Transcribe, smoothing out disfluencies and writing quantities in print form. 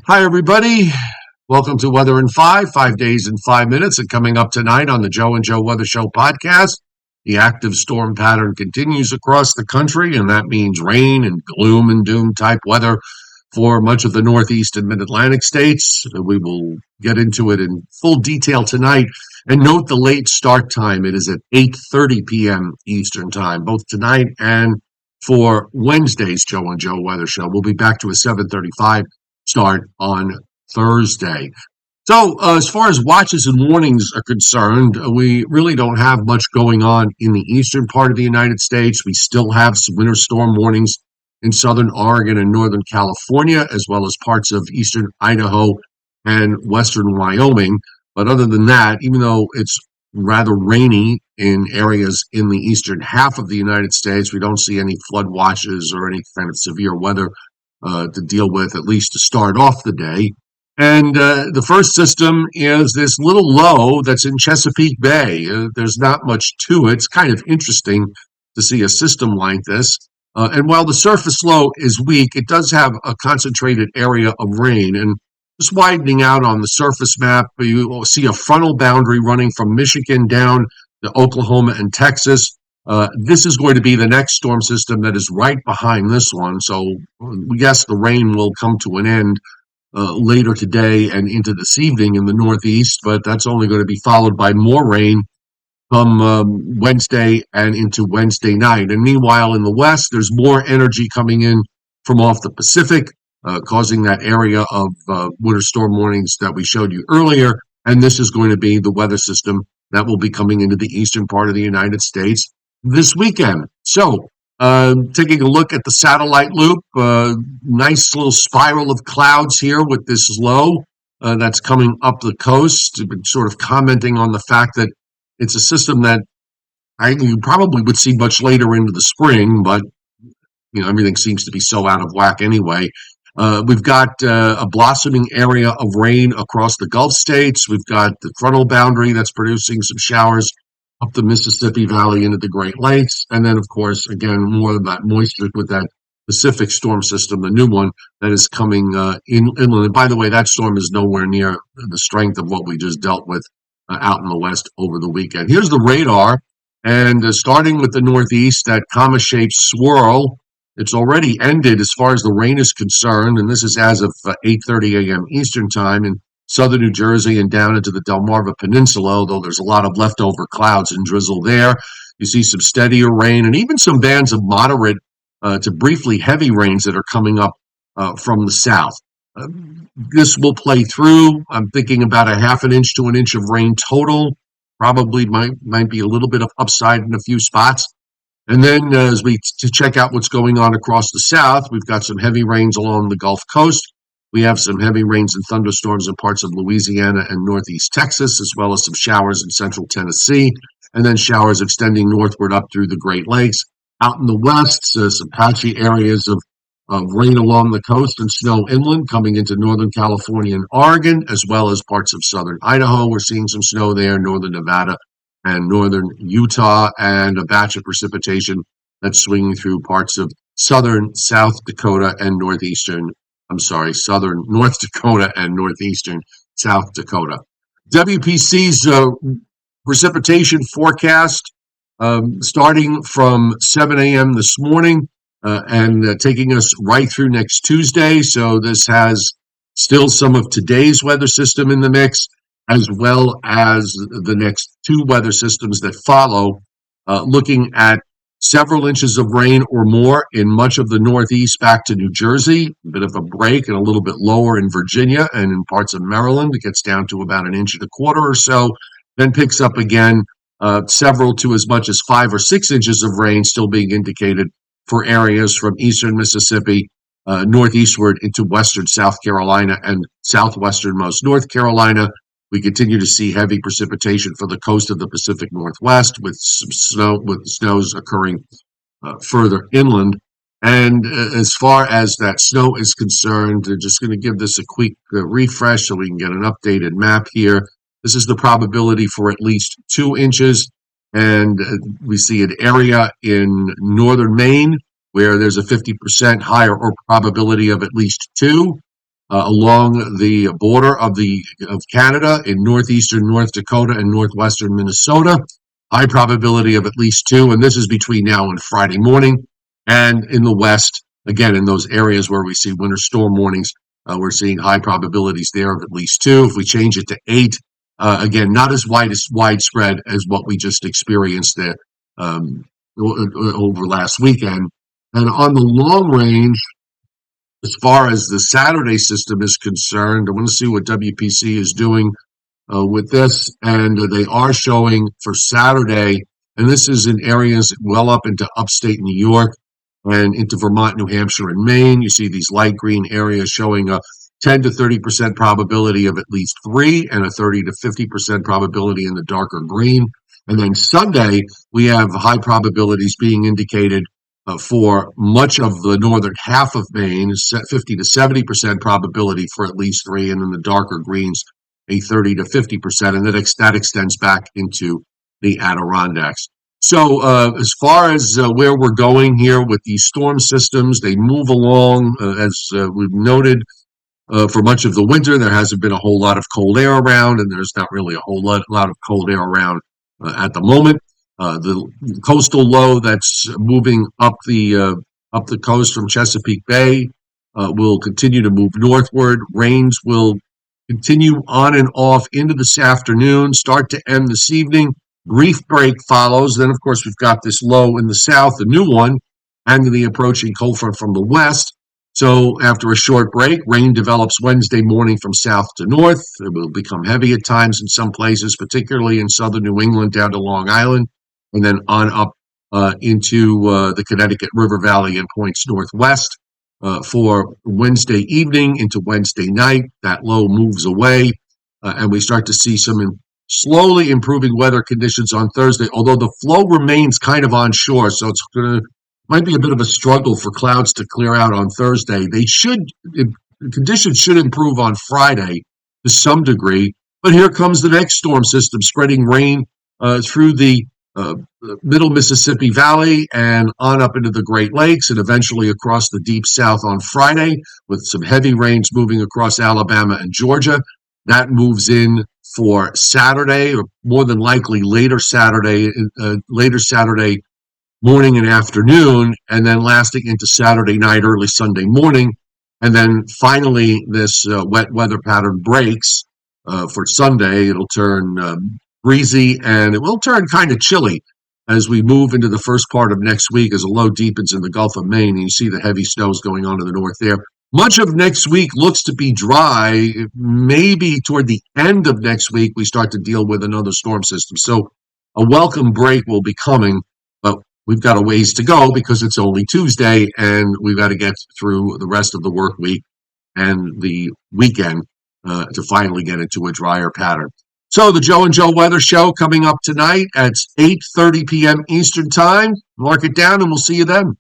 Hi, everybody. Welcome to Weather in 5 days in 5 minutes. And coming up tonight on the Joe and Joe Weather Show podcast, the active storm pattern continues across the country, and that means rain and gloom and doom type weather for much of the Northeast and Mid-Atlantic states. We will get into it in full detail tonight. And note the late start time. It is at 8:30 p.m. Eastern Time, both tonight and for Wednesday's Joe and Joe Weather Show. We'll be back to a 7:35 start on Thursday. So, as far as watches and warnings are concerned, we really don't have much going on in the eastern part of the United States. We still have some winter storm warnings in southern Oregon and northern California, as well as parts of eastern Idaho and western Wyoming. But other than that, even though it's rather rainy in areas in the eastern half of the United States, we don't see any flood watches or any kind of severe weather to deal with, at least to start off the day. And the first system is this little low that's in Chesapeake Bay. There's not much to it. It's kind of interesting to see a system like this. And while the surface low is weak, it does have a concentrated area of rain. And just widening out on the surface map, you will see a frontal boundary running from Michigan down to Oklahoma and Texas. This is going to be the next storm system that is right behind this one. So we guess the rain will come to an end later today and into this evening in the Northeast, but that's only going to be followed by more rain come Wednesday and into Wednesday night. And meanwhile, in the West, there's more energy coming in from off the Pacific, causing that area of winter storm warnings that we showed you earlier. And this is going to be the weather system that will be coming into the eastern part of the United States this weekend. So, taking a look at the satellite loop, nice little spiral of clouds here with this low that's coming up the coast. I've been sort of commenting on the fact that it's a system that you probably would see much later into the spring, but everything seems to be so out of whack anyway. We've got a blossoming area of rain across the Gulf states. We've got the frontal boundary that's producing some showers up the Mississippi Valley into the Great Lakes. And then, of course, again, more of that moisture with that Pacific storm system, the new one that is coming inland. And by the way, that storm is nowhere near the strength of what we just dealt with out in the west over the weekend. Here's the radar. And starting with the northeast, that comma-shaped swirl, it's already ended as far as the rain is concerned. And this is as of 8:30 a.m. Eastern Time. And southern New Jersey and down into the Delmarva Peninsula, although there's a lot of leftover clouds and drizzle there. You see some steadier rain and even some bands of moderate to briefly heavy rains that are coming up from the south. This will play through. I'm thinking about a half an inch to an inch of rain total. Probably might be a little bit of upside in a few spots. And then as we to check out what's going on across the south, we've got some heavy rains along the Gulf Coast. We have some heavy rains and thunderstorms in parts of Louisiana and northeast Texas, as well as some showers in central Tennessee, and then showers extending northward up through the Great Lakes. Out in the west, some patchy areas of rain along the coast and snow inland coming into northern California and Oregon, as well as parts of southern Idaho. We're seeing some snow there, northern Nevada and northern Utah, and a batch of precipitation that's swinging through parts of southern South Dakota and southern North Dakota and northeastern South Dakota. WPC's precipitation forecast starting from 7 a.m. this morning and taking us right through next Tuesday. So this has still some of today's weather system in the mix, as well as the next two weather systems that follow, looking at several inches of rain or more in much of the Northeast back to New Jersey, a bit of a break and a little bit lower in Virginia and in parts of Maryland. It gets down to about an inch and a quarter or so, then picks up again, several to as much as 5 or 6 inches of rain still being indicated for areas from eastern Mississippi northeastward into western South Carolina and southwesternmost North Carolina. We continue to see heavy precipitation for the coast of the Pacific Northwest, with some snows occurring further inland. And as far as that snow is concerned, I'm just going to give this a quick refresh so we can get an updated map here. This is the probability for at least 2 inches. And we see an area in northern Maine where there's a 50% higher or probability of at least 2. along the border of Canada in northeastern North Dakota and northwestern Minnesota. High probability of at least two, and this is between now and Friday morning. And in the west, again, in those areas where we see winter storm warnings, we're seeing high probabilities there of at least two. If we change it to eight, again, not as widespread as what we just experienced there over last weekend. And on the long range, as far as the Saturday system is concerned, I want to see what WPC is doing with this. And they are showing for Saturday, and this is in areas well up into upstate New York and into Vermont, New Hampshire, and Maine. You see these light green areas showing a 10 to 30% probability of at least three and a 30 to 50% probability in the darker green. And then Sunday, we have high probabilities being indicated for much of the northern half of Maine, 50 to 70% probability for at least three, and in the darker greens, a 30 to 50%, and that extends back into the Adirondacks. So as far as where we're going here with these storm systems, they move along, as we've noted, for much of the winter. There hasn't been a whole lot of cold air around, and there's not really a whole lot of cold air around at the moment. The coastal low that's moving up the coast from Chesapeake Bay will continue to move northward. Rains will continue on and off into this afternoon, start to end this evening. Brief break follows. Then, of course, we've got this low in the south, the new one, and the approaching cold front from the west. So after a short break, rain develops Wednesday morning from south to north. It will become heavy at times in some places, particularly in southern New England down to Long Island, and then on up into the Connecticut River Valley and points northwest. For Wednesday evening into Wednesday night, that low moves away, and we start to see some slowly improving weather conditions on Thursday, although the flow remains kind of onshore, so might be a bit of a struggle for clouds to clear out on Thursday. Conditions should improve on Friday to some degree, but here comes the next storm system spreading rain through the middle Mississippi Valley and on up into the Great Lakes and eventually across the deep south on Friday, with some heavy rains moving across Alabama and Georgia. That moves in for Saturday, or more than likely later Saturday morning and afternoon, and then lasting into Saturday night, early Sunday morning. And then finally, this wet weather pattern breaks for Sunday. It'll turn breezy, and it will turn kind of chilly as we move into the first part of next week as a low deepens in the Gulf of Maine, and you see the heavy snows going on to the north there. Much of next week looks to be dry. Maybe toward the end of next week, we start to deal with another storm system. So a welcome break will be coming, but we've got a ways to go because it's only Tuesday, and we've got to get through the rest of the work week and the weekend to finally get into a drier pattern. So the Joe and Joe Weather Show coming up tonight at 8:30 p.m. Eastern Time. Mark it down, and we'll see you then.